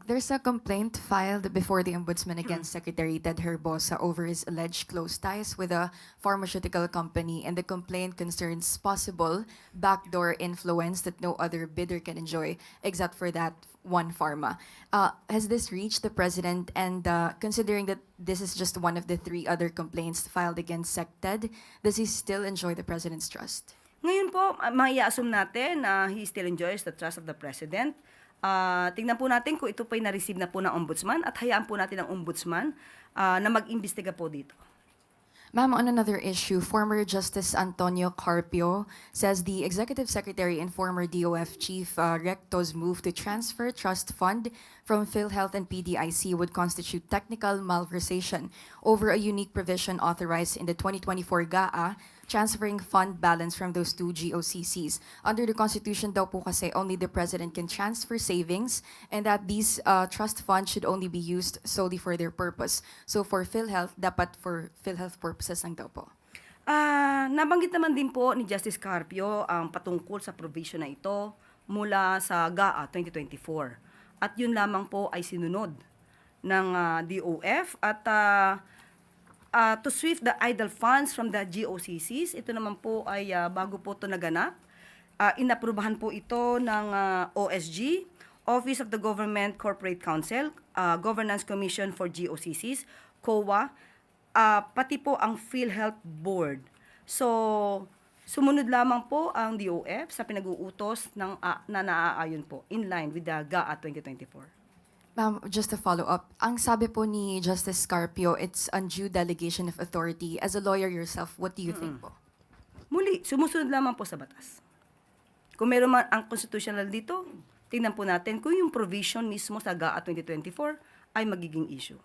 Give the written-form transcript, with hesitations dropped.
There's a complaint filed before the Ombudsman against Secretary Ted Herbosa over his alleged close ties with a pharmaceutical company, and the complaint concerns possible backdoor influence that no other bidder can enjoy except for that one pharma. Has this reached the President? And considering that this is just one of the three other complaints filed against SecTed, does he still enjoy the President's trust? Ngayon po, mai-assume natin na he still enjoys the trust of the President. Tingnan po natin kung ito po'y na-receive na po ng Ombudsman at hayaan po natin ang Ombudsman na mag-imbestiga po dito. Ma'am, on another issue, former Justice Antonio Carpio says the Executive Secretary and former DOF Chief Recto's move to transfer trust fund from PhilHealth and PDIC would constitute technical malversation over a unique provision authorized in the 2024 GAA, transferring fund balance from those two GOCCs. Under the Constitution daw po kasi only the President can transfer savings, and that these trust funds should only be used solely for their purpose. So for PhilHealth, dapat for PhilHealth purposes lang daw po. Nabanggit naman din po ni Justice Carpio ang patungkol sa provision na ito mula sa GAA 2024. At yun lamang po ay sinunod ng DOF at to sweep the idle funds from the GOCCs. Ito naman po ay bago po ito naganap. Inaprubahan po ito ng OSG, Office of the Government Corporate Council, Governance Commission for GOCCs, COA, pati po ang PhilHealth Board. So, sumunod lamang po ang DOF sa pinag-uutos ng, na naaayon po in line with the GAA 2024. Ma'am, just to follow up, ang sabi po ni Justice Carpio, it's undue delegation of authority. As a lawyer yourself, what do you think po? Muli, sumusunod lamang po sa batas. Kung meron man ang constitutional dito, tingnan po natin kung yung provision mismo sa GAA 2024 ay magiging issue.